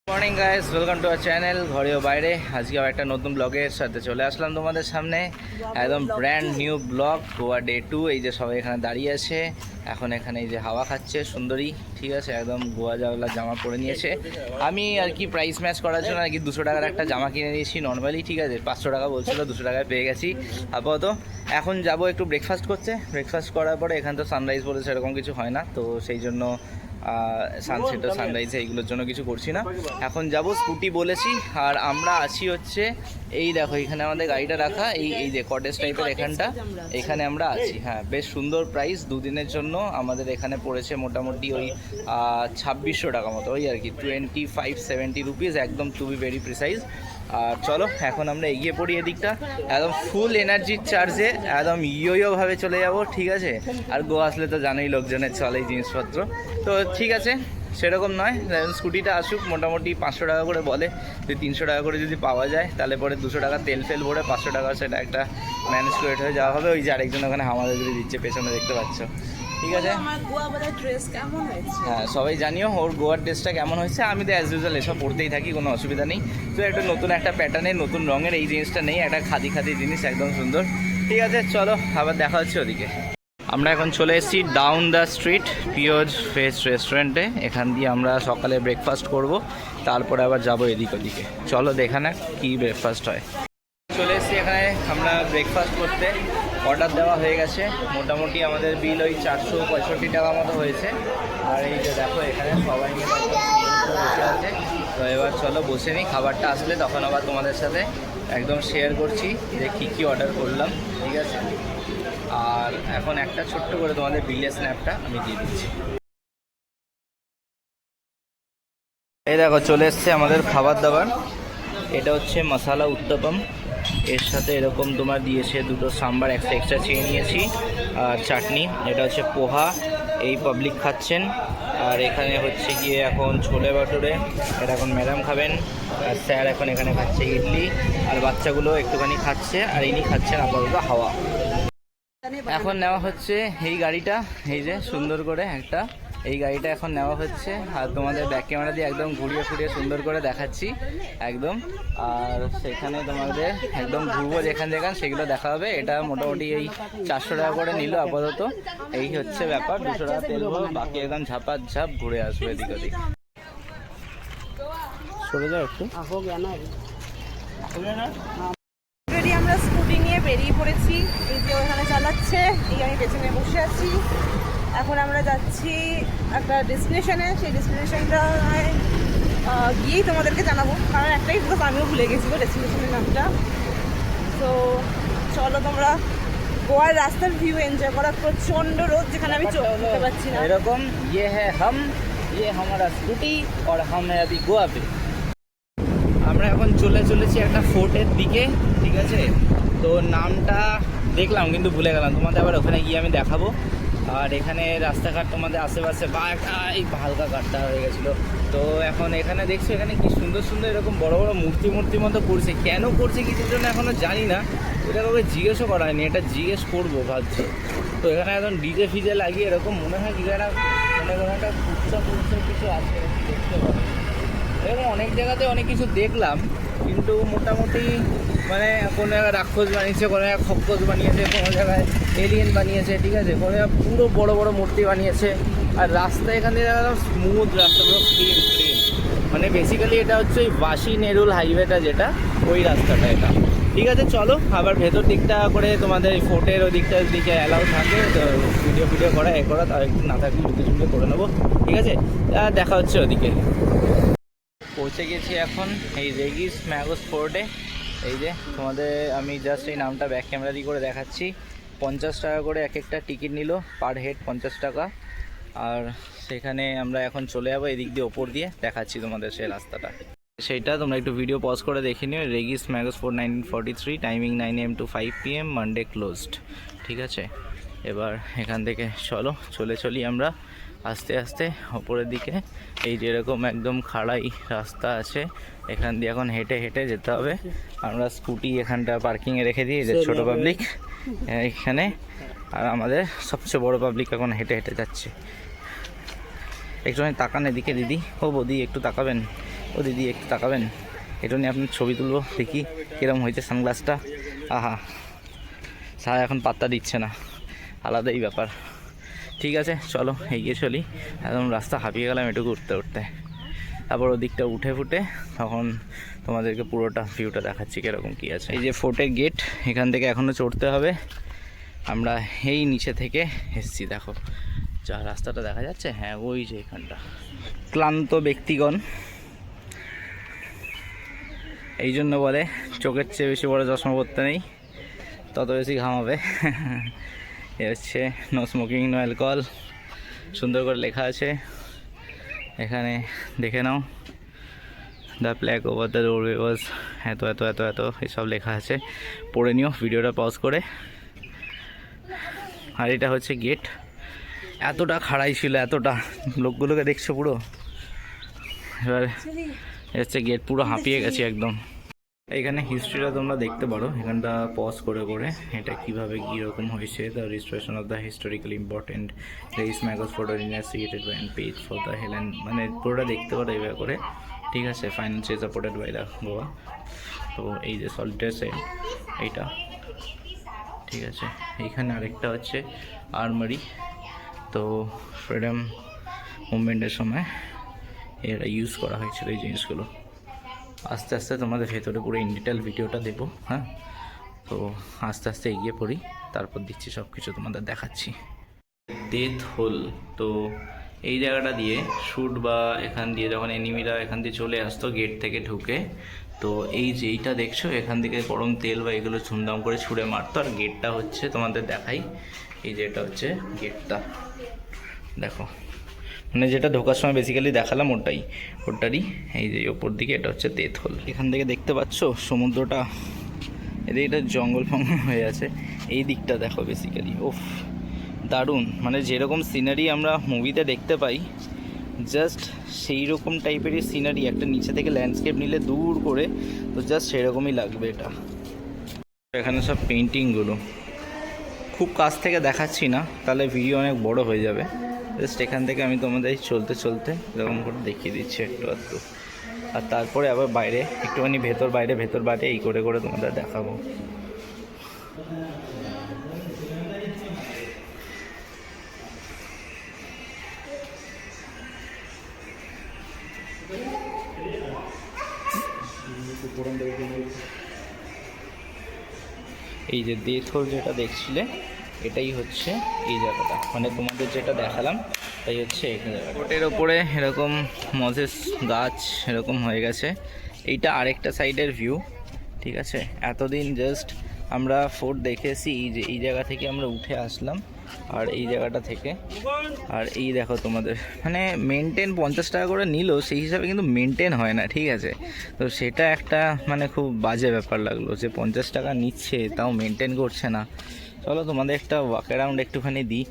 Morning guys, welcome to our channel ঘরেও বাইরে। আজকে আবার একটা নতুন ব্লগের সাথে চলে আসলাম তোমাদের সামনে। একদম brand new blog, Goa day 2। এই যে সবাই এখানে দাঁড়িয়ে আছে এখন, এখানে এই যে হাওয়া খাচ্ছে সুন্দরী, ঠিক আছে। একদম গোয়া যাওয়ার জামা পরে নিয়েছে। আমি আর কি প্রাইস ম্যাচ করার জন্য আর কি 200 টাকার একটা জামা কিনে নিয়েছি নর্মালি, ঠিক আছে। 500 টাকা বলছিল, 200 টাকায় পেয়ে গেছি আপাতত। এখন যাব একটু ব্রেকফাস্ট করতে। ব্রেকফাস্ট করার পরে এখানে তো সানরাইজ বলে সেরকম কিছু হয় না, তো সেই জন্য সানসেট ও সানরাইজ এইগুলোর জন্য কিছু করছি না। এখন যাব, স্কুটি বলেছি। আর আমরা আছি হচ্ছে এই দেখো, এখানে আমাদের গাড়িটা রাখা, এই যে কটেজ টাইপের এখানটা, এখানে আমরা আছি। হ্যাঁ, বেশ সুন্দর প্রাইস। দুদিনের জন্য আমাদের এখানে পড়েছে মোটামুটি ওই 2600 টাকা মতো, ওই আর কি 2570 রুপিস, একদম টু বি ভেরি প্রিসাইজ। আর চলো এখন আমরা এগিয়ে পড়ি এদিকটা, একদম ফুল এনার্জির চার্জে একদম ভাবে চলে যাব, ঠিক আছে। আর গোয়া আসলে তো জানোই লোকজনের চলে এই জিনিসপত্র, তো ঠিক আছে সেরকম নয়। স্কুটিটা আসুক, মোটামুটি 500 টাকা করে বলে, যদি 300 টাকা করে যদি পাওয়া যায় তাহলে পরে 200 টাকা তেল ফেল ভরে 500 টাকা সেটা একটা ম্যানেজ করে হয়ে যাওয়া হবে। ওই যে আরেকজন ওখানে হামাদের যদি দিচ্ছে পেছনে দেখতে পাচ্ছ, ঠিক আছে। হ্যাঁ, সবাই জানিও ওর গোয়ার ড্রেসটা কেমন হয়েছে। আমি তো অ্যাজ ইউজুয়াল এসব পড়তেই থাকি, কোনো অসুবিধা নেই। তো একটা নতুন একটা প্যাটার্নের নতুন রঙের এই জিনিসটা নেই, একটা খাদি খাদি জিনিস, একদম সুন্দর, ঠিক আছে। চলো আবার দেখা হচ্ছে ওদিকে। আমরা এখন চলে এসেছি ডাউন দ্য স্ট্রিট পিওজ ভেজ রেস্টুরেন্টে। এখান দিয়ে আমরা সকালে ব্রেকফাস্ট করব, তারপরে আবার যাবো এদিক ওদিকে। চলো দেখা না কি ব্রেকফাস্ট হয়। চলে এসেছি এখানে আমরা ব্রেকফাস্ট করতে। অর্ডার দেওয়া হয়ে গেছে, মোটামুটি আমাদের বিল ওই 465 টাকা মতো হয়েছে। আর এই যে দেখো এখানে সবাই মিলে বসে আছে। তো এবার চলো বসে নিই, খাবারটা আসলে তখন আবার তোমাদের সাথে একদম শেয়ার করছি যে কী অর্ডার করলাম, ঠিক আছে। আর এখন একটা ছোট্ট করে তোমাদের বিলের স্ন্যাপটা আমি দিয়ে দিচ্ছি। এই দেখো চলে এসছে আমাদের খাবার দাবার। এটা হচ্ছে মশালা উত্তপম, এর সাথে এরকম তোমার দিয়েছে দুটো সাম্বার, একটা এক্সট্রা চেয়ে নিয়েছি, আর চাটনি। এটা হচ্ছে পোহা, এই পাবলিক খাচ্ছেন। আর এখানে হচ্ছে গিয়ে এখন ছোলে বাটুরে, এটা এখন ম্যাডাম খাবেন। আর স্যার এখন এখানে খাচ্ছে ইডলি, আর বাচ্চাগুলো একটুখানি খাচ্ছে, আর ইনি খাচ্ছেন আপাতত হাওয়া। এখন নেওয়া হচ্ছে এই গাড়িটা, এই যে সুন্দর করে একটা এই গাড়িটা এখন নেওয়া হচ্ছে। আর তোমাদের ব্যাক ক্যামেরা দিয়ে একদম ঘুরিয়ে ফুরিয়ে সুন্দর করে দেখাচ্ছি একদম। আর সেখানে তোমাদের একদম ঘুরবো যেখান সেগুলো দেখা হবে। এটা মোটামুটি এই 400 টাকা করে নিল আপাতত, এই হচ্ছে ব্যাপার। 200 টাকা তেল ভরো, বাকি একদম ঝাপাঝাপ ঘুরে আসবে এদিক ওদিক। সরে যাও একটু। আমরা স্কুটি নিয়ে বেরিয়ে পড়েছি, এই যে ওখানে চালাচ্ছে, এই আমি পেছনে বসে আছি। এখন আমরা যাচ্ছি একটা ডেস্টিনেশনে, সেই ডেস্টিনেশনটা গিয়েই তোমাদেরকে জানাবো, কারণ একটাই বিকজ আমিও ভুলে গেছি ডেস্টিনেশনের নামটা। তো চলো তোমরা গোয়ার রাস্তার ভিউ এনজয় করা। প্রচণ্ড রোদ, যেখানে আমি চলতে পারছি না। এরকম ইয়ে হ্যাঁ হাম, ইয়ে হামারা স্কুটি আর হাম হ্যাঁ আভি গোয়া পে। আমরা এখন চলেছি একটা ফোর্টের দিকে, ঠিক আছে। তো নামটা দেখলাম কিন্তু ভুলে গেলাম, তোমাদের আবার ওখানে গিয়ে আমি দেখাবো। আর এখানে রাস্তাঘাট তোমাদের আশেপাশে বা একটা এই হালকা গাড্ডা হয়ে গেছিলো। তো এখন এখানে দেখছো এখানে কি সুন্দর সুন্দর এরকম বড় বড় মূর্তি মতো করছে। কেন করছে কিছুর জন্য এখনও জানি না, এটা কাউকে জিজ্ঞেসও করা হয়নি, এটা জিজ্ঞেস করবো ভাবছি। তো এখানে একদম ডিজে ফিজে লাগিয়ে এরকম মনে হয় কি একটা মানে কোনো একটা উৎসব কিছু আছে, দেখতে পাবো। এরকম অনেক জায়গাতে অনেক কিছু দেখলাম, কিন্তু মোটামুটি মানে কোনো জায়গায় রাক্ষস বানিয়েছে, কোনো জায়গায় খপ্পস বানিয়েছে, কোনো জায়গায় এলিয়েন বানিয়েছে, ঠিক আছে। কোনো জায়গায় পুরো বড় বড় মূর্তি বানিয়েছে। আর রাস্তা এখান থেকে একদম স্মুথ রাস্তা, পুরো ক্লিন। মানে বেসিক্যালি এটা হচ্ছে ওই বাসি নেরুল হাইওয়েটা, যেটা ওই রাস্তাটা এটা, ঠিক আছে। চলো আবার ভেতর দিকটা করে তোমাদের এই ফোর্টের ওই দিকটার দিকে অ্যালাউ থাকে তো ভিডিও করা করা, তার একটু না থাকলে ঢুকে করে নেবো, ঠিক আছে। দেখা হচ্ছে ওদিকে। পৌঁছে গেছি এখন এই রেগিস ম্যাগোস ফোর্টে। এই যে তোমাদের আমি জাস্ট এই নামটা ব্যাক ক্যামেরা দিয়ে করে দেখাচ্ছি। 50 টাকা করে এক একটা টিকিট নিল, পার হেড 50 টাকা। আর সেখানে আমরা এখন চলে যাবো এদিক দিয়ে, ওপর দিয়ে দেখাচ্ছি তোমাদের সেই রাস্তাটা। সেইটা তোমরা একটু ভিডিও পজ করে দেখে নিও। Reis Magos fort 1943, timing 9 AM to 5 PM, Monday closed, ঠিক আছে। এবার এখান থেকে চলি আমরা আস্তে আস্তে ওপরের দিকে। এই যেরকম একদম খাড়াই রাস্তা আছে, এখান দিয়ে এখন হেঁটে যেতে হবে। আমরা স্কুটি এখানটা পার্কিংয়ে রেখে দিই, যে ছোটো পাবলিক এখানে, আর আমাদের সবচেয়ে বড় পাবলিক এখন হেঁটে যাচ্ছে। একটুখানি তাকান এদিকে দিদি, ও বৌদি একটু তাকাবেন, ও দিদি একটু তাকাবেন, এটা নিয়ে আপনার ছবি তুলবো, দেখি কীরকম হয়েছে সানগ্লাসটা। আহা, স্যার এখন পাত্তা দিচ্ছে না, আলাদাই ব্যাপার। ঠিক আছে চলো এগিয়ে চলি, একদম রাস্তা হাঁপিয়ে গেলাম এটুকু উঠতে উঠতে। তারপর ওদিকটা উঠে ফুটে তখন তোমাদেরকে পুরোটা ভিউটা দেখাচ্ছি কীরকম কী আছে। এই যে ফোর্টের গেট, এখান থেকে এখনও চড়তে হবে। আমরা এই নিচে থেকে এসছি, দেখো যা রাস্তাটা দেখা যাচ্ছে, হ্যাঁ ওই যে এখানটা। ক্লান্ত ব্যক্তিগণ, এই জন্য বলে চোখের চেয়ে বেশি বড় চশমা পরতে নেই, তত বেশি ঘামাবে। এ হচ্ছে নো স্মোকিং নো অ্যালকোহল, সুন্দর করে লেখা আছে এখানে, দেখে নাও। The flag over the roadway was এত এত এত এত এসব লেখা আছে, পড়ে নিও ভিডিওটা পজ করে। আর এটা হচ্ছে গেট, এতটা খাড়াই ছিল, এতটা লোকগুলোকে দেখছো পুরো। এবার হচ্ছে গেট, পুরো হাঁপিয়ে গেছে একদম। এখানে হিস্ট্রিটা তোমরা দেখতে পারো, এখানটা পজ করে করে এটা কীভাবে কীরকম হয়েছে। The restoration of the historically important Reis Magos fort investigated by and paid for the Helen, মানে পুরোটা দেখতে পারো এভাবে করে, ঠিক আছে। Financially supported by the Goa. তো এই যে সলিটার সাইড এইটা, ঠিক আছে। এইখানে আরেকটা হচ্ছে আর্মারি, তো ফ্রিডম মুভমেন্টের সময় এরা ইউজ করা হয়েছিল এই জিনিসগুলো। আস্তে আস্তে তোমাদের ভেতরে পুরো ইন ডিটেল ভিডিওটা দেবো, হ্যাঁ। তো আস্তে আস্তে এগিয়ে পড়ি, তারপর দিচ্ছি সব কিছু তোমাদের দেখাচ্ছি। ডেথ হোল, তো এই জায়গাটা দিয়ে শ্যুট বা এখান দিয়ে যখন এনিমিরা এখান দিয়ে চলে আসতো গেট থেকে ঢুকে, তো এই যে এইটা দেখছো এখান থেকে গরম তেল বা এগুলো ঝুমধাম করে ছুঁড়ে মারতো। আর গেটটা হচ্ছে তোমাদের দেখাই, এই যে এটা হচ্ছে গেটটা, দেখো মানে যেটা ঢোকার সময় বেসিক্যালি দেখালাম ওটারই এই যে ওপর দিকে এটা হচ্ছে ডেথ হোল। এখান থেকে দেখতে পাচ্ছ সমুদ্রটা, এদিকে এটা জঙ্গল ফঙ্গল হয়ে আছে, এই দিকটা দেখো বেসিক্যালি ওফ দারুণ, মানে যেরকম সিনারি আমরা মুভিতে দেখতে পাই জাস্ট সেই রকম টাইপেরই সিনারি, একটা নিচে থেকে ল্যান্ডস্কেপ নিলে দূর করে, তো জাস্ট সেরকমই লাগবে এটা। এখানে সব পেন্টিংগুলো খুব কাছ থেকে দেখাচ্ছি না, তাহলে ভিডিও অনেক বড় হয়ে যাবে। জাস্ট এখান থেকে আমি তোমাদের চলতে চলতে এরকম করে দেখিয়ে দিচ্ছি একটু আধটু, আর তারপরে আবার বাইরে একটুখানি ভেতর বাইরে এই করে করে তোমাদের দেখাবো। এই যে ডেথ হোল যেটা দেখছিলে এটাই হচ্ছে এই জায়গাটা, মানে তোমাদের যেটা দেখালাম তাই হচ্ছে এখানে। ওটের ওপরে এরকম মজেস গাছ এরকম হয়ে গেছে, এইটা আরেকটা সাইডের ভিউ, ঠিক আছে। এতদিন জাস্ট আমরা ফোর্ট দেখেছি যে এই জায়গা থেকে আমরা উঠে আসলাম, আর এই জায়গাটা থেকে, আর এই দেখো তোমাদের মানে মেনটেন 50 টাকা করে নিল, সেই হিসাবে কিন্তু মেনটেন হয় না, ঠিক আছে। তো সেটা একটা মানে খুব বাজে ব্যাপার লাগলো যে 50 টাকা নিচ্ছে তাও মেনটেন করছে না। চলো তোমাদের একটা ওয়াক অ্যারাউন্ড একটুখানি দিই,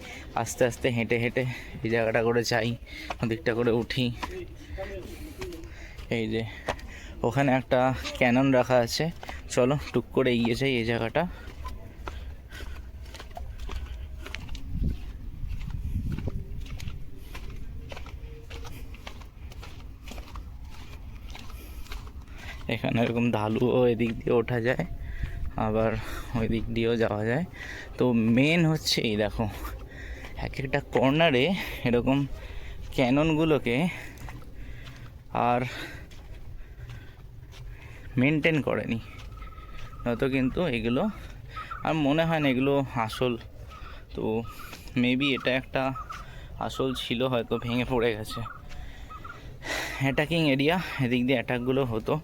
আস্তে আস্তে হেঁটে হেঁটে এই জায়গাটা করে যাই, ওদিকটা করে উঠি। এই যে ওখানে একটা ক্যানন রাখা আছে, চলো টুক করে এগিয়ে যাই এই জায়গাটা। এখানে এরকম ঢালুও এদিক দিয়ে ওঠা যায়, আবার ওই দিক দিয়েও যাওয়া যায়। তো মেন হচ্ছে এই দেখো এক একটা কর্নারে এরকম ক্যাননগুলোকে আর মেনটেন করেনি, নয়তো কিন্তু এগুলো আর মনে হয় না এগুলো আসল। তো মেবি এটা একটা আসল ছিল, হয়তো ভেঙে পড়ে গেছে। অ্যাটাকিং এরিয়া, এদিক দিয়ে অ্যাটাকগুলো হতো,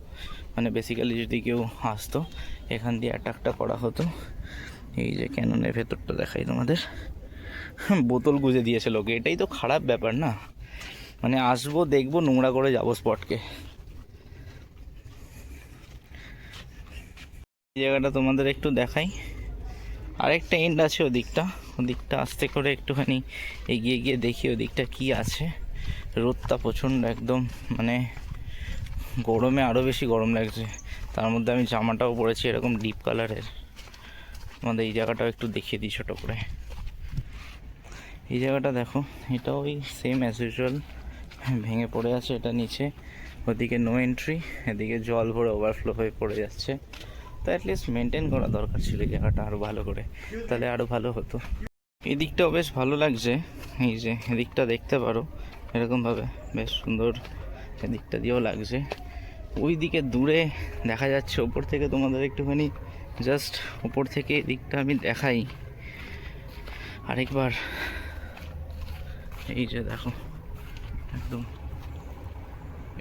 মানে বেসিক্যালি যদি কেউ আসতো এখান দিয়ে অ্যাটাকটা করা হতো। এই যে ক্যাননের ভেতরটা দেখাই তোমাদের, বোতল গুঁজে দিয়েছে লোকে, এটাই তো খারাপ ব্যাপার না, মানে আসবো দেখবো নোংরা করে যাবো স্পটকে। এই জায়গাটা তোমাদের একটু দেখাই, আরেকটা এন্ড আছে ওদিকটা আস্তে করে একটুখানি এগিয়ে গিয়ে দেখি ওদিকটা কি আছে। রোদটা প্রচণ্ড একদম, মানে গরমে আরও বেশি গরম লাগছে, তার মধ্যে আমি জামাটাও পরেছি এরকম ডিপ কালারের। আমাদের এই জায়গাটাও একটু দেখিয়ে দিই ছোটো করে। এই জায়গাটা দেখো, এটাও ওই সেম অ্যাজ ইউজুয়াল ভেঙে পড়ে আছে, এটা নিচে ওদিকে নো এন্ট্রি, এদিকে জল ভরে ওভারফ্লো হয়ে পড়ে যাচ্ছে। তো অ্যাটলিস্ট মেনটেন করা দরকার ছিল এই জায়গাটা আরও ভালো করে, তাহলে আরও ভালো হতো। এদিকটাও বেশ ভালো লাগছে, এই যে এদিকটা দেখতে পারো এরকমভাবে বেশ সুন্দর, এদিকটা দিয়েও লাগছে। ওই দিকে দূরে দেখা যাচ্ছে ওপর থেকে, তোমাদের একটুখানি জাস্ট ওপর থেকে এদিকটা আমি দেখাই আরেকবার। এই যে দেখো একদম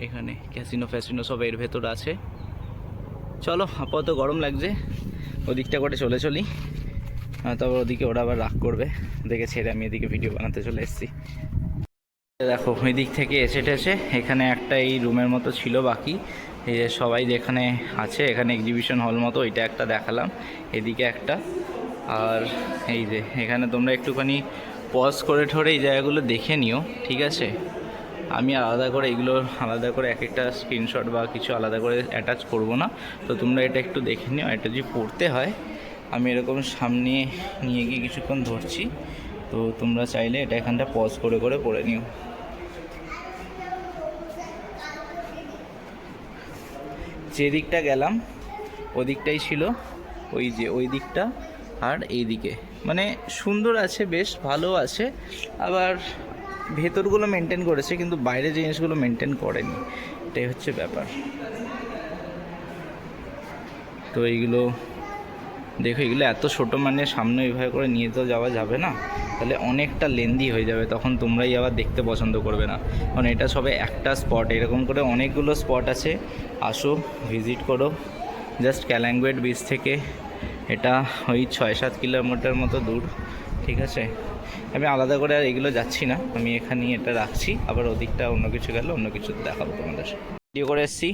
এখানে ক্যাসিনো ফ্যাসিনো সব এর ভেতর আছে। চলো, আপাতত গরম লাগছে, ওদিকটা করে চলে চলি, তারপর ওদিকে ওরা আবার রাগ করবে দেখে ছেড়ে আমি এদিকে ভিডিও বানাতে চলে এসেছি। দেখো ওই দিক থেকে এসে টেসে এখানে একটা এই রুমের মতো ছিল বাকি, এই যে সবাই যেখানে আছে এখানে এক্সিবিশন হল মতো, ওইটা একটা দেখালাম, এদিকে একটা। আর এই যে এখানে তোমরা একটুখানি পজ করে ঠরে এই জায়গাগুলো দেখে নিও, ঠিক আছে? আমি আলাদা করে এগুলো আলাদা করে এক একটা স্ক্রিনশট বা কিছু আলাদা করে অ্যাটাচ করব না, তো তোমরা এটা একটু দেখে নিও। এটা যদি পড়তে হয় আমি এরকম সামনে নিয়ে গিয়ে কিছুক্ষণ ধরছি, তো তোমরা চাইলে এটা এখানটা পজ করে করে পড়ে নিও। যে দিকটা গেলাম ওদিকটাই ছিল, ওই যে ওই দিকটা আর এই দিকে, মানে সুন্দর আছে, বেশ ভালো আছে। আবার ভেতরগুলো মেনটেন করেছে কিন্তু বাইরে জিনিসগুলো মেনটেন করেনি, এটাই হচ্ছে ব্যাপার। তো এইগুলো দেখো, এগুলো এত ছোটো, মানে সামনে এইভাবে করে নিয়ে তো যাওয়া যাবে না, তাহলে অনেকটা লেন্দি হয়ে যাবে, তখন তোমরাই আবার দেখতে পছন্দ করবে না। কারণ এটা সবে একটা স্পট, এরকম করে অনেকগুলো স্পট আছে, আসো ভিজিট করো। জাস্ট ক্যালাঙ্গুয়েট বিচ থেকে এটা ওই 6-7 কিলোমিটার মতো দূর, ঠিক আছে? আমি আলাদা করে আর এগুলো যাচ্ছি না, আমি এখানেই এটা রাখছি, আবার ওদিকটা অন্য কিছু গেলে অন্য কিছু দেখাবো তোমাদের। ভিডিও করে এসেছি,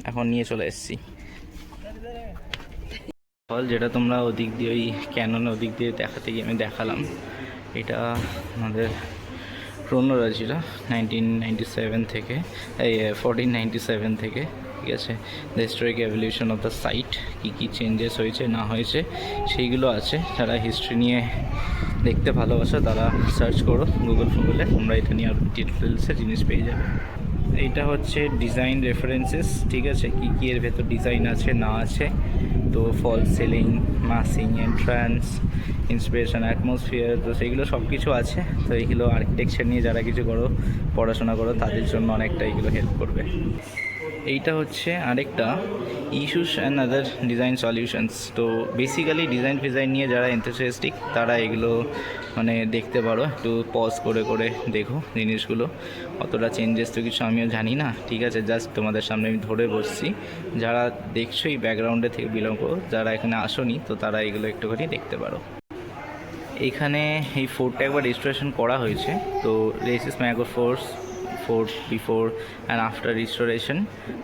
এখন নিয়ে চলে এসেছি ফল, যেটা তোমরা ওদিক দিয়ে ওই ক্যাননে ওদিক দিয়ে দেখাতে গিয়ে আমি দেখালাম। এটা আমাদের ক্রোনোলজিটা 1997 থেকে, এই 1497 থেকে, ঠিক আছে? The historic evolution of the site, কী কী চেঞ্জেস হয়েছে না হয়েছে সেইগুলো আছে। যারা হিস্ট্রি নিয়ে দেখতে ভালোবাসে তারা সার্চ করো গুগলে, তোমরা এটা নিয়ে আরও ডিটেলসে জিনিস পেয়ে যাবে। এইটা হচ্ছে ডিজাইন রেফারেন্সেস, ঠিক আছে? কী কী এর ভেতর ডিজাইন আছে না আছে, তো ফল সিলিং, মাসিং, এন্ট্রান্স, ইন্সপিরেশন, অ্যাটমসফিয়ার, তো সেইগুলো সব কিছু আছে। তো এইগুলো আর্কিটেকচার নিয়ে যারা কিছু করো, পড়াশোনা করো, তাদের জন্য অনেকটা এইগুলো হেল্প করবে। এইটা হচ্ছে আরেকটা issues and other design solutions. তো বেসিক্যালি ডিজাইন ফিজাইন নিয়ে যারা এনথুসিয়াস্টিক তারা এগুলো মানে দেখতে পারো, একটু পজ করে করে দেখো জিনিসগুলো। অতটা চেঞ্জেস তো কিছু আমিও জানি না, ঠিক আছে? জাস্ট তোমাদের সামনে আমি ধরে বসছি। যারা দেখছো এই ব্যাকগ্রাউন্ডে থেকে বিলং করো, যারা এখানে আসোনি তো তারা এগুলো একটুখানি দেখতে পারো। এইখানে এই ফোর্টটা একবার রেস্টোরেশন করা হয়েছে, তো Reis Magos fort before and after restoration.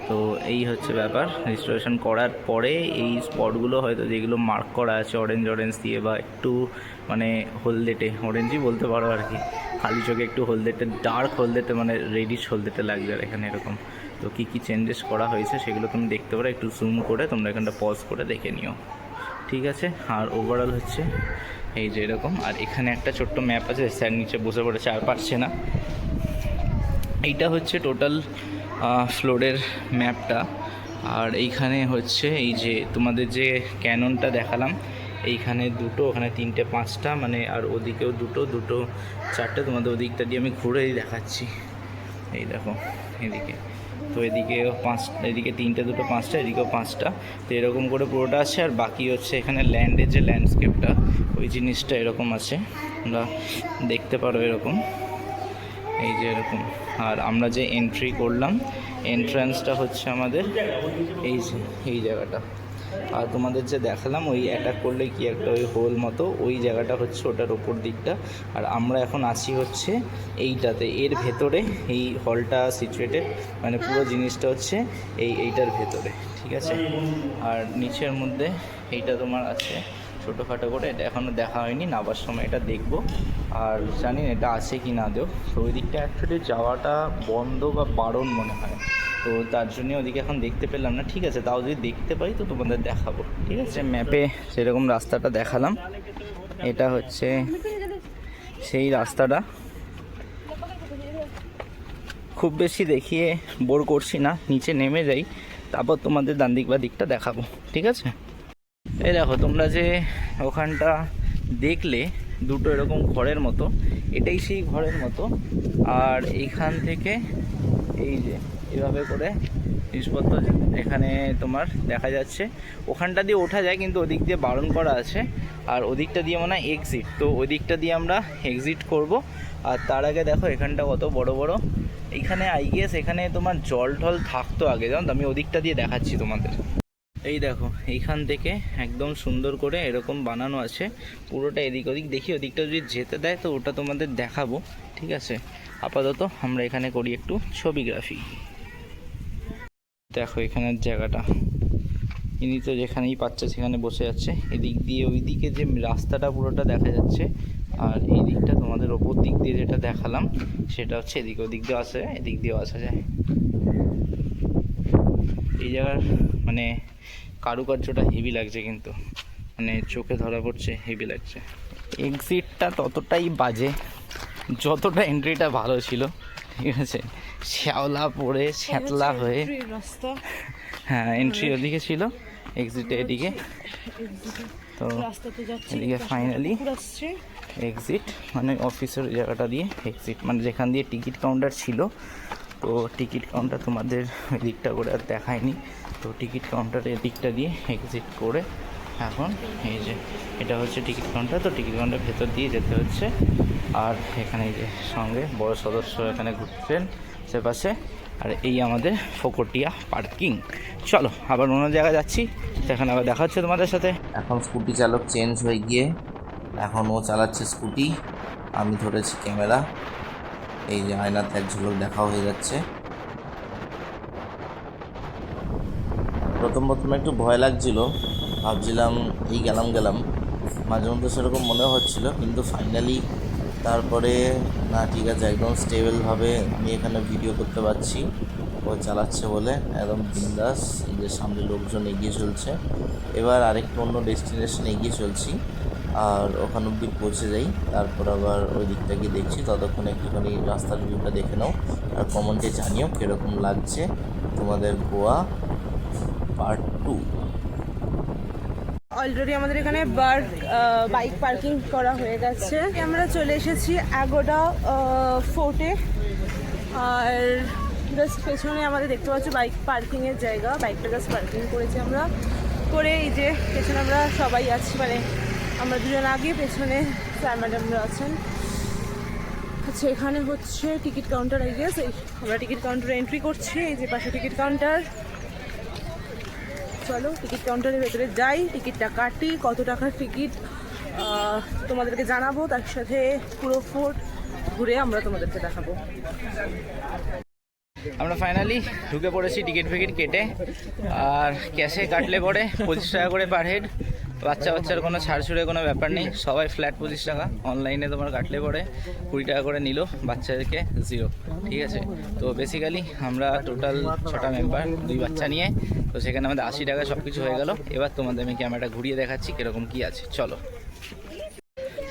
তো এই হচ্ছে ব্যাপার, রিস্টোরেশন করার পরে এই স্পটগুলো হয়তো যেগুলো মার্ক করা আছে অরেঞ্জ দিয়ে বা একটু মানে হলদেটে, অরেঞ্জই বলতে পারো আর কি, খালি চোখে একটু হলদেটে, ডার্ক হলদেটে, মানে রেডিশ হলদেটে লাগবে আর এখানে এরকম। তো কী কী চেঞ্জেস করা হয়েছে সেগুলো তুমি দেখতে পারো, একটু জুম করে তোমরা এখানটা পজ করে দেখে নিও, ঠিক আছে? আর ওভারঅল হচ্ছে এই যে এরকম। আর এখানে একটা ছোট্ট ম্যাপ আছে, স্যার নিচে বসে পড়েছে আর পারছে না। এইটা হচ্ছে টোটাল ফ্লোরের ম্যাপটা। আর এইখানে হচ্ছে এই যে তোমাদের যে ক্যাননটা দেখালাম, এইখানে দুটো, ওখানে 3টে 5টা, মানে আর ওদিকেও দুটো 4টে। তোমাদের ওদিকটা দিয়ে আমি ঘুরেই দেখাচ্ছি, এই দেখো এদিকে। তো এদিকেও 5, এদিকে 3টে 2টো 5টা, এদিকেও 5টা। তো এরকম করে পুরোটা আছে। আর বাকি হচ্ছে এখানে ল্যান্ডের যে ল্যান্ডস্কেপটা, ওই জিনিসটা এরকম আছে, তোমরা দেখতে পারো এরকম, এই যে এরকম। আর আমরা যে এন্ট্রি করলাম, এন্ট্রান্সটা হচ্ছে আমাদের এই যে এই জায়গাটা। আর তোমাদের যে দেখালাম ওই অ্যাটাক করলে কি একটা ওই হোল মতো, ওই জায়গাটা হচ্ছে ওটার ওপর দিকটা। আর আমরা এখন আছি হচ্ছে এইটাতে, এর ভেতরে এই হলটা সিচুয়েটেড, মানে পুরো জিনিসটা হচ্ছে এইটার ভেতরে, ঠিক আছে? আর নিচের মধ্যে এইটা তোমার আছে ছোটোখাটো করে, এটা এখনও দেখা হয়নি, নামার সময় এটা দেখবো। আর জানি না এটা আছে কি না দেও। তো ওই দিকটা অ্যাকচুয়ালি যাওয়াটা বন্ধ বা বারণ মনে হয়, তো তার জন্য ওদিকে এখন দেখতে পেলাম না, ঠিক আছে? তাও যদি দেখতে পাই তো তোমাদের দেখাবো, ঠিক আছে? ম্যাপে সেরকম রাস্তাটা দেখালাম, এটা হচ্ছে সেই রাস্তাটা। খুব বেশি দেখিয়ে বোর করছি না, নিচে নেমে যাই, তারপর তোমাদের ডান দিক বা দিকটা দেখাবো, ঠিক আছে? এই দেখো, তোমরা যে ওখানটা দেখলে দুটো এরকম ঘরের মতো, এটাই সেই ঘরের মতো। আর এইখান থেকে এই যে এভাবে করে জিনিসপত্র এখানে তোমার দেখা যাচ্ছে। ওখানটা দিয়ে ওঠা যায়, কিন্তু ওদিক দিয়ে বারণ করা আছে। আর ওদিকটা দিয়ে মনে হয় এক্সিট, তো ওই দিকটা দিয়ে আমরা এক্সিট করব। আর তার আগে দেখো এখানটা কত বড় বড়, এইখানে আই গেস এখানে তোমার জল টল থাকতো আগে, জানো তো? আমি ওদিকটা দিয়ে দেখাচ্ছি তোমাদের। এই দেখো, এইখান থেকে একদম সুন্দর করে এরকম বানানো আছে পুরোটা। এদিক ওদিক দেখি, ওদিকটা যদি যেতে দেয় তো ওটা তোমাদের দেখাবো, ঠিক আছে? আপাতত আমরা এখানে করি একটু ছবিগ্রাফি। দেখো এখানের জায়গাটা, ইনি তো যেখানেই পাচ্ছে সেখানে বসে যাচ্ছে। এদিক দিয়ে ওই দিকে যে রাস্তাটা পুরোটা দেখা যাচ্ছে, আর এই দিকটা তোমাদের ওপর দিক দিয়ে যেটা দেখালাম সেটা হচ্ছে এদিকে। ওদিক দিয়ে আসা যায়, এদিক দিয়েও আসা যায়। এই জায়গার মানে কারুকার্যটা হেভি লাগছে, কিন্তু মানে চোখে ধরা পড়ছে, হেভি লাগছে। এক্সিটটা ততটাই বাজে যতটা এন্ট্রিটা ভালো ছিল, ঠিক আছে? শ্যাওলা পড়ে শ্যাতলা হয়ে, হ্যাঁ এন্ট্রি ওদিকে ছিল, এক্সিটে এদিকে। তো এদিকে ফাইনালি এক্সিট, মানে অফিসের জায়গাটা দিয়ে এক্সিট, মানে যেখান দিয়ে টিকিট কাউন্টার ছিল। তো টিকিট কাউন্টার তোমাদের ওই দিকটা করে আর দেখায়নি, তো টিকিট কাউন্টারের দিকটা দিয়ে এক্সিট করে এখন এই যে এটা হচ্ছে টিকিট কাউন্টার। তো টিকিট কাউন্টার ভেতর দিয়ে যেতে হচ্ছে। আর এখানে এই যে সঙ্গে বড় সদস্য এখানে ঘুরছেন সে পাশে। আর এই আমাদের ফকটিয়া পার্কিং। চলো আবার অন্য জায়গায় যাচ্ছি, সেখানে আবার দেখা হচ্ছে তোমাদের সাথে। এখন স্কুটি চালক চেঞ্জ হয়ে গিয়ে এখন ও চালাচ্ছে স্কুটি, আমি ধরেছি ক্যামেরা। এই যে আয়নাতে এক ঝলক দেখা হয়ে যাচ্ছে। প্রথম একটু ভয় লাগছিল, ভাবছিলাম এই গেলাম মাঝে মধ্যে সেরকম মনে হচ্ছিল, কিন্তু ফাইনালি তারপরে না, ঠিক আছে, একদম স্টেবলভাবে আমি এখানে ভিডিও করতে পারছি। ও চালাচ্ছে বলে একদম বিন্দাস। এই যে সামনে লোকজন এগিয়ে চলছে। এবার আরেকটু অন্য ডেস্টিনেশনে এগিয়ে চলছি, আর ওখান অব্দি পৌঁছে যাই, তারপর আবার ওই দিকটা গিয়ে দেখছি। ততক্ষণ একটুখানি রাস্তার ভিউটা দেখে নাও, আর কমেন্টে জানিও কীরকম লাগছে তোমাদের গোয়া পার্ট 2। অলরেডি আমাদের এখানে বাইক পার্কিং করা হয়ে গেছে। আমরা চলে এসেছি অ্যাগোডা ফোর্টে। আর জাস্ট পেছনে আমাদের দেখতে পাচ্ছি বাইক পার্কিংয়ের জায়গা। বাইকটা জাস্ট পার্কিং করেছি আমরা করে। এই যে পেছনে আমরা সবাই আছি, মানে আমরা দুজন আগে, পেছনে স্যার ম্যাডামরা আছেন। আচ্ছা, এখানে হচ্ছে টিকিট কাউন্টার। আই গেস আমরা টিকিট কাউন্টারে এন্ট্রি করছি। এই যে পাশে টিকিট কাউন্টার। চলো টিকিট কাউন্টারের ভেতরে যাই, টিকিটটা কাটি। কত টাকার টিকিট তোমাদেরকে জানাবো, তার সাথে পুরো ফোর্ট ঘুরে আমরা তোমাদেরকে দেখাবো। আমরা ফাইনালি ঢুকে পড়েছি টিকিট ফিকিট কেটে। আর ক্যাশে কাটলে পরে 25 টাকা করে পার হেড। বাচ্চার কোনো ছাড় ছুড়ে কোনো ব্যাপার নেই, সবাই ফ্ল্যাট 25 টাকা। অনলাইনে তোমার কাটলে পরে 20 টাকা করে নিল, বাচ্চাদেরকে 0, ঠিক আছে? তো বেসিক্যালি আমরা টোটাল 6টা মেম্বার, 2 বাচ্চা নিয়ে, তো সেখানে আমাদের 80 টাকা সব কিছু হয়ে গেল। এবার তোমাদের আমি ক্যামেরাটা ঘুরিয়ে দেখাচ্ছি কীরকম কী আছে, চলো।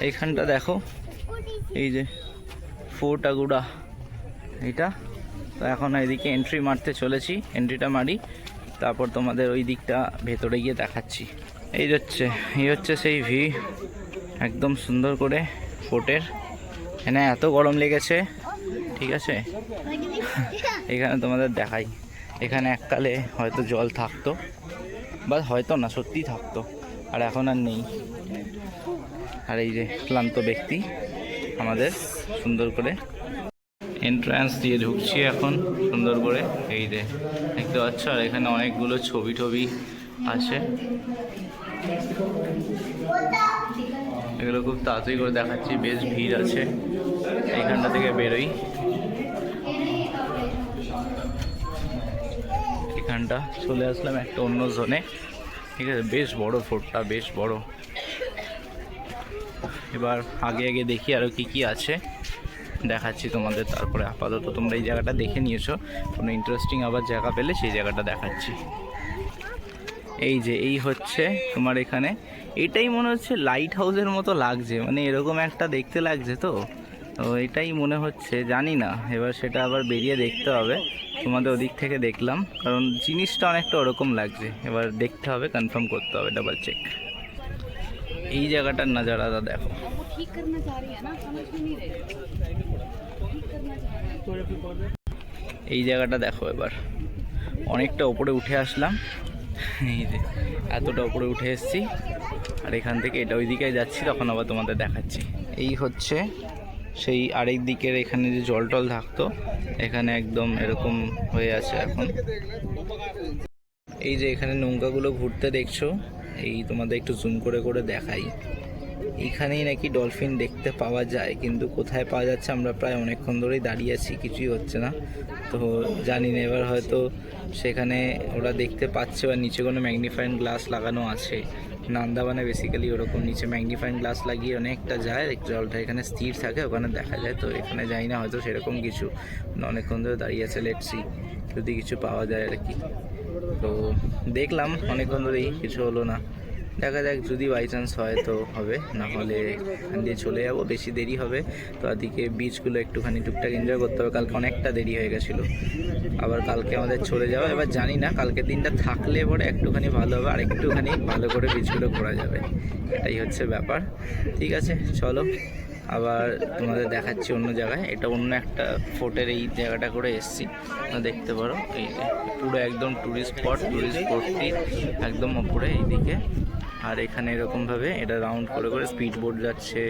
এইখানটা দেখো, এই যে ফোর্ট আগুডা এইটা। তো এখন এদিকে এন্ট্রি মারতে চলেছি, এন্ট্রিটা মারি, তারপর তোমাদের ওই দিকটা ভেতরে গিয়ে দেখাচ্ছি। এই হচ্ছে সেই ভিউ, একদম সুন্দর করে ফোর্টের। এখানে এত গরম লেগেছে, ঠিক আছে? এখানে তোমাদের দেখাই, এখানে এককালে হয়তো জল থাকতো, বা হয়তো না, সত্যিই থাকতো, আর এখন আর নেই। আর এই যে ক্লান্ত ব্যক্তি আমাদের সুন্দর করে এন্ট্রান্স দিয়ে ঢুকছি এখন সুন্দর করে, এই যে দেখতে পাচ্ছ। আর এখানে অনেকগুলো ছবি টবি আছে, এগুলো খুব তাড়াতাড়ি করে দেখাচ্ছি, বেশ ভিড় আছে। এইখানটা থেকে বেরোই, এখানটা চলে আসলাম একটা অন্য জোনে, ঠিক আছে? বেশ বড় ফোর্টটা, বেশ বড়। এবার আগে দেখি আরও কি আছে, দেখাচ্ছি তোমাদের। তারপরে আপাতত তোমরা এই জায়গাটা দেখে নিয়েছো, কোনো ইন্টারেস্টিং আবার জায়গা পেলে সেই জায়গাটা দেখাচ্ছি। এই যে এই হচ্ছে তোমার এখানে, এটাই মনে হচ্ছে লাইট হাউসের মতো লাগছে, মানে এরকম একটা দেখতে লাগছে। তো তো এটাই মনে হচ্ছে, জানি না, এবার সেটা আবার বেরিয়ে দেখতে হবে। তোমাদের ওদিক থেকে দেখলাম, কারণ জিনিসটা অনেকটা ওরকম লাগছে, এবার দেখতে হবে, কনফার্ম করতে হবে, ডাবল চেক। এই জায়গাটার নাজারাটা দেখো। এই জায়গাটা দেখো, এবার অনেকটা উপরে উঠে আসলাম, এই যে এতটা উপরে উঠে এসেছি, আর এখান থেকে এটা ওই দিকে যাচ্ছি, তখন আবার তোমাদের দেখাচ্ছি। এই হচ্ছে সেই আরেক দিকের, এখানে যে জল টল থাকতো, এখানে একদম এরকম হয়ে আছে এখন। এই যে এখানে নৌকাগুলো ঘুরতে দেখছো, এই তোমাদের একটু জুম করে করে দেখাই। এখানেই নাকি ডলফিন দেখতে পাওয়া যায়, কিন্তু কোথায় পাওয়া যাচ্ছে, আমরা প্রায় অনেকক্ষণ ধরেই দাঁড়িয়ে আছি, কিছুই হচ্ছে না। তো জানি না, এবার হয়তো সেখানে ওরা দেখতে পাচ্ছে, বা নিচে কোনো ম্যাগনিফাইং গ্লাস লাগানো আছে। আন্দামানে বেসিক্যালি ওরকম নিচে ম্যাগনিফাইং গ্লাস লাগিয়ে অনেকটা যায়, জলটা এখানে স্থির থাকে, ওখানে দেখা যায়। তো এখানে যাই না, হয়তো সেরকম কিছু, অনেকক্ষণ ধরে দাঁড়িয়ে আছে, লেটস সি যদি কিছু পাওয়া যায় আর কি। তো দেখলাম অনেকক্ষণ ধরেই, কিছু হলো না, দেখা যাক, যদি বাই চান্স হয় তো হবে, না হলে এখান দিয়ে চলে যাবো, বেশি দেরি হবে। তো ওদিকে বিচগুলো একটুখানি টুকটাক এনজয় করতে হবে, কালকে অনেকটা দেরি হয়ে গেছিলো, আবার কালকে আমাদের চলে যাওয়া। এবার জানি না, কালকের দিনটা থাকলে পরে একটুখানি ভালো হবে, আর একটুখানি ভালো করে বিচগুলো ঘোরা যাবে, এটাই হচ্ছে ব্যাপার। ঠিক আছে, চলো আবার তোমাদের দেখাচ্ছি অন্য জায়গায়। এটা অন্য একটা ফোর্টের এই জায়গাটা করে এসছি, দেখতে পারো, এই যে পুরো একদম টুরিস্ট স্পট, টুরিস্ট স্পটটি একদম ওপরে এইদিকে। আর এখানে এরকমভাবে এটা রাউন্ড করে করে স্পিড বোট যাচ্ছে,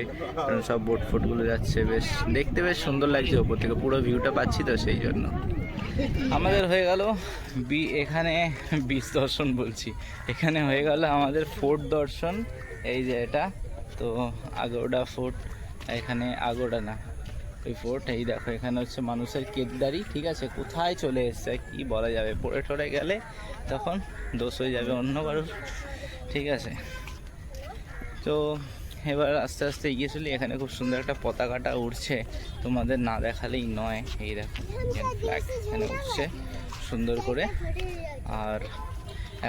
সব বোট ফোটগুলো যাচ্ছে, বেশ দেখতে বেশ সুন্দর লাগছে, ওপর থেকে পুরো ভিউটা পাচ্ছি, তো সেই জন্য। আমাদের হয়ে গেল এখানে বিচ দর্শন বলছি, এখানে হয়ে গেল আমাদের ফোর্ট দর্শন। এই যে এটা তো আগোড়া ফোর্ট, এখানে আগোড়া না, ওই ফোর্ট। এই দেখো, এখানে হচ্ছে মানুষের কেকদারি, ঠিক আছে, কোথায় চলে এসছে কি বলা যাবে, পড়ে টরে গেলে তখন দোষ হয়ে যাবে অন্য কারোর, ঠিক আছে। তো এবার আস্তে আস্তে এগিয়ে চলি, এখানে খুব সুন্দর একটা পতাকাটা উড়ছে, তোমাদের না দেখালেই নয়। এই দেখো ফ্ল্যাগ এখানে উঠছে সুন্দর করে। আর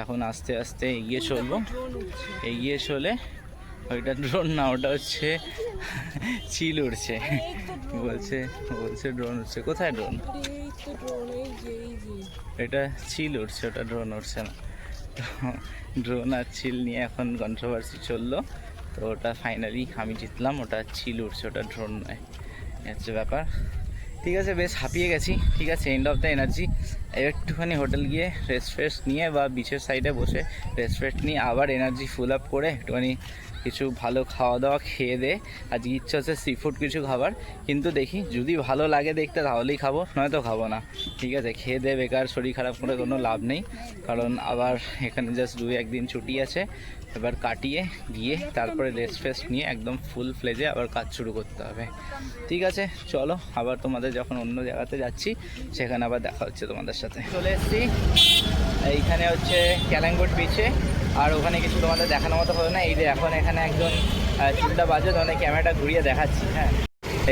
এখন আস্তে আস্তে এগিয়ে চলবো, এগিয়ে চলে, ওইটা ড্রোন না, ওটা হচ্ছে চিল উড়ছে, বলছে ড্রোন উঠছে। কোথায় ড্রোন? এটা চিল উঠছে, ওটা ড্রোন উঠছে না। ড্রোন আর চিল নিয়ে এখন কন্ট্রোভার্সি চললো, তো ওটা ফাইনালি আমি জিতলাম, ওটা চিল উঠছে, ওটা ড্রোন নয়, হচ্ছে ব্যাপার। ঠিক আছে, বেশ হাঁপিয়ে গেছি, ঠিক আছে, এন্ড অফ দ্য এনার্জি। একটুখানি হোটেল গিয়ে রেস্ট ফ্রেস্ট নিয়ে বা বিচের সাইডে বসে রেস্ট ফ্রেস্ট নিয়ে আবার এনার্জি ফুল আপ করে একটুখানি কিছু ভালো খাওয়া দাওয়া খেয়ে দে। আজকে ইচ্ছা হচ্ছে সি ফুড কিছু খাবার, কিন্তু দেখি যদি ভালো লাগে দেখতে তাহলেই খাবো, নয়তো খাবো না, ঠিক আছে। খেয়ে দে বেকার শরীর খারাপ করে কোনো লাভ নেই, কারণ আবার এখানে জাস্ট 2-1 দিন ছুটি আছে, এবার কাটিয়ে গিয়ে তারপরে রেস্ট ফেস্ট নিয়ে একদম ফুল ফ্লেজে আবার কাজ শুরু করতে হবে। ঠিক আছে, চলো আবার তোমাদের যখন অন্য জায়গাতে যাচ্ছি সেখানে আবার দেখা হচ্ছে তোমাদের সাথে। চলে এসেছি এইখানে হচ্ছে ক্যালাঙ্গুট বিচে, আর ওখানে কিছু তোমাদের দেখানোর মতো হলো না। এই যে এখন এখানে একজন চুলটা বাজে, তোমাদের ক্যামেরাটা ঘুরিয়ে দেখাচ্ছি। হ্যাঁ,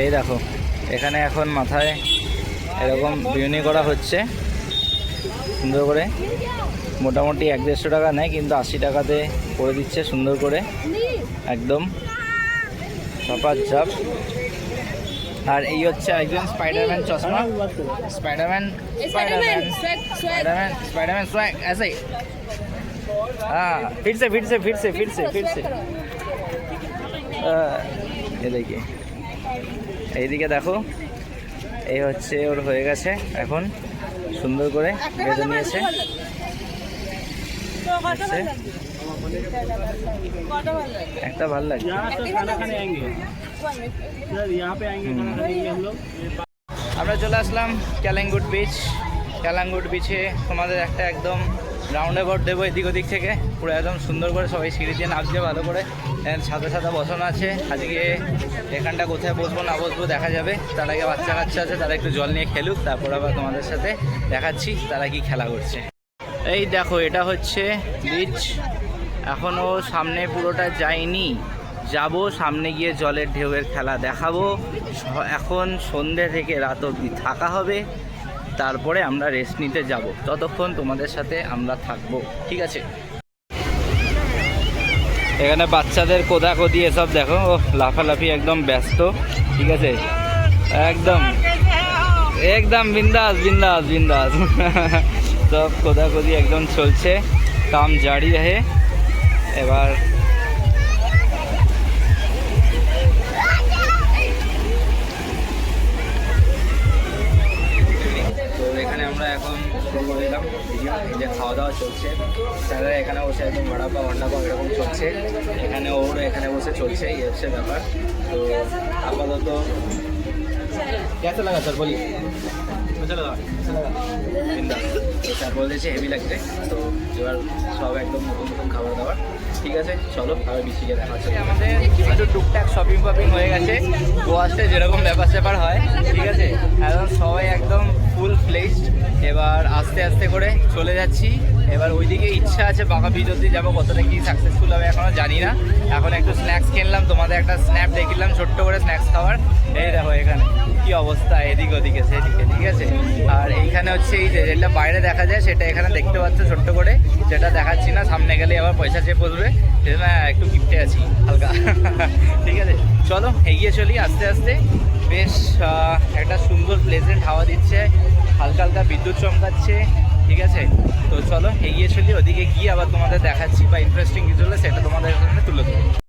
এই দেখো, এখানে এখন মাথায় এরকম বিউনি করা হচ্ছে সুন্দর করে, মোটামুটি 150 টাকা নেয়, কিন্তু 80 টাকাতে করে দিচ্ছে সুন্দর করে, একদম চাপার চাপ। আর এই হচ্ছে একজন স্পাইডারম্যান চশমা, স্পাইডারম্যান स्वैग ऐसे ही। हाँ, फिर से ये देखिए, এইদিকে দেখো, এই হচ্ছে ওর হয়ে গেছে, এখন সুন্দর করে বেঁধে নিয়েছে। একটা ভালো লাগছে। আমরা চলে আসলাম ক্যালাঙ্গুট বিচ। ক্যালাঙ্গুট বিচে তোমাদের একটা একদম রাউন্ড অ্যাবাউট দেবো এদিক ওদিক থেকে, পুরো একদম সুন্দর করে সবাই সিঁড়ি দিয়ে নামছে ভালো করে, সাদা সাদা বসানো আছে। আজকে এখানটা কোথায় বসবো না বসবো দেখা যাবে, তার আগে বাচ্চা কাচ্চা আছে, তারা একটু জল নিয়ে খেলুক, তারপর আবার তোমাদের সাথে দেখাচ্ছি তারা কি খেলা করছে। এই দেখো, এটা হচ্ছে বিচ, এখনও সামনে পুরোটা যাইনি, যাব, সামনে গিয়ে জলের ঢেউয়ের খেলা দেখাবো। এখন সন্ধ্যে থেকে রাত অবধি থাকা হবে, তারপরে আমরা রেস্ট নিতে যাব, ততক্ষণ তোমাদের সাথে আমরা থাকবো, ঠিক আছে। এখানে বাচ্চাদের কোদাকুদি এসব দেখো, ও লাফালাফি একদম ব্যস্ত, ঠিক আছে। एकदम एकदम बिंदास बिंदास बिंदास सब खोदाखोदी एकदम চলছে काम জারি रहे এবার তো এখানে আমরা এখন শুরু করে দিলাম ভিডিও যে খাওয়া দাওয়া চলছে স্যাররা এখানে বসে একদম বড়াপাও অন্ডাপাও এরকম চলছে এখানে ওর এখানে বসে চলছে এই হচ্ছে ব্যাপার তো আপাতত कैसा लगा सर बोलिए अच्छा लगा তো স্যার বলেছে হেভি লাগছে তো এবার সব একদম নতুন নতুন খাবার দাবার ঠিক আছে চলো আবার বিচিকে দেখা হচ্ছে আমাদের একটু টুকটাক শপিং ফপিং হয়ে গেছে গোয়াতে যেরকম ব্যাপার স্যাপার হয় ঠিক আছে এখন সবাই একদম ফুল ফ্লেজড এবার আস্তে আস্তে করে চলে যাচ্ছি এবার ওইদিকে ইচ্ছা আছে বাঁকা বিচ অব্দি যাবো কতটা কি সাকসেসফুল হবে এখনও জানি না এখন একটু স্ন্যাক্স কিনলাম তোমাদের একটা স্ন্যাপ দেখিলাম ছোট্ট করে স্ন্যাক্স খাওয়ার এই দেখো এখানে কি অবস্থা এদিক ওদিকে সেদিকে ঠিক আছে আর এইখানে হচ্ছে এই যে যেটা বাইরে দেখা যায় সেটা এখানে দেখতে পাচ্ছ ছোট্ট করে যেটা দেখাচ্ছি না সামনে গেলে আবার পয়সা চেয়ে পড়বে সেটা একটু গিফটে আছি হালকা ঠিক আছে চলো এগিয়ে চলি আস্তে আস্তে বেশ একটা সুন্দর প্লেজেন্ট হাওয়া দিচ্ছে হালকা হালকা বিদ্যুৎ চমকাচ্ছে ঠিক আছে তো চলো এগিয়ে চলি ওদিকে গিয়ে আবার তোমাদের দেখাচ্ছি বা ইন্টারেস্টিং কিছু হলে সেটা তোমাদের এখানে তুলে দেবো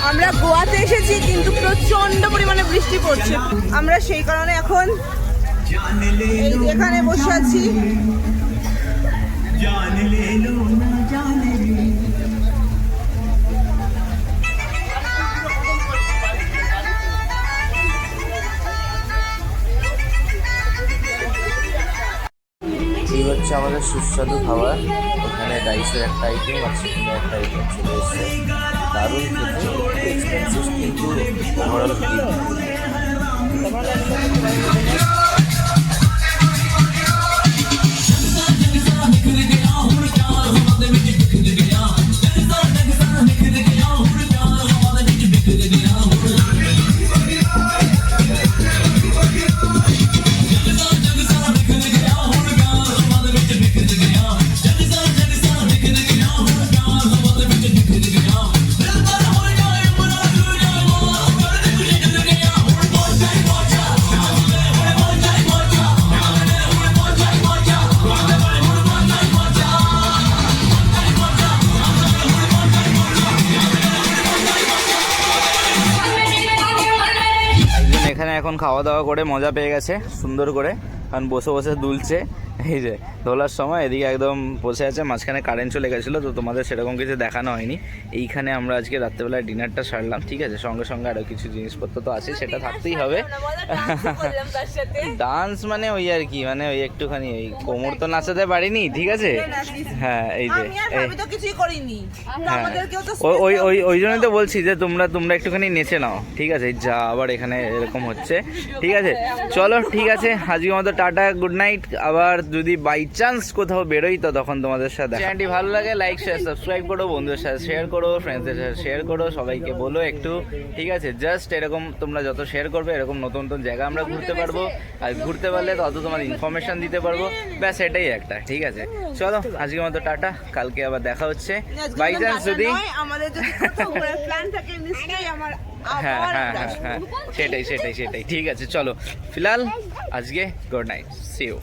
আমরা গোয়াতে এসেছি কিন্তু প্রচন্ড পরিমাণে বৃষ্টি পড়ছে আমরা সেই কারণে এখন এখানে বসে আছি এই হচ্ছে আমাদের সুস্বাদু খাবার এখানে রাইসের একটা আইটেম আর চিকেনের একটা আইটেম চলে এসছে দারুণ খেতে এক্সপেন্সিভ কিন্তু ওভারঅল এখানে এখন খাওয়া দাওয়া করে মজা পেয়ে গেছে সুন্দর করে কারণ বসে বসে দুলছে এই যে দোলার সময় এদিকে একদম বসে আছে মাঝখানে কারেন্ট চলে গেছিলো তো তোমাদের সেরকম কিছু দেখানো হয়নি এইখানে আমরা আজকে রাত্রেবেলায় ডিনারটা সারলাম ঠিক আছে সঙ্গে সঙ্গে আরও কিছু জিনিসপত্র তো আছে সেটা থাকতেই হবে ডান্স মানে ওই আর কি মানে ওই একটুখানি ওই কোমর তো নাচাতে পারিনি ঠিক আছে হ্যাঁ এই যে ওই ওই ওই জন্যই তো বলছি যে তোমরা একটুখানি নেচে নাও ঠিক আছে যা আবার এখানে এরকম হচ্ছে ঠিক আছে চলো ঠিক আছে আজকের মতো টাটা গুড নাইট আবার যদি বাই চান্স কোথাও বেরোই তো তখন তোমাদের সাথে চ্যানেলটি ভালো লাগে লাইক শেয়ার সাবস্ক্রাইব করো বন্ধুদের সাথে শেয়ার করো ফ্রেন্ডসদের সাথে শেয়ার করো সবাইকে বলো একটু ঠিক আছে জাস্ট এরকম তোমরা যত শেয়ার করবে এরকম নতুন নতুন জায়গা আমরা ঘুরতে পারবো আর ঘুরতে পারলে তত তোমার ইনফরমেশন দিতে পারবো ব্যাস এটাই একটা ঠিক আছে চলো আজকের মতো টাটা কালকে আবার দেখা হচ্ছে বাই চান্স যদি আমাদের যদি কোথাও ঘোরার প্ল্যান থাকে নিশ্চয়ই আমার হ্যাঁ হ্যাঁ হ্যাঁ হ্যাঁ সেটাই ঠিক আছে চলো ফিলহাল আজকে গুড নাইট সি ইউ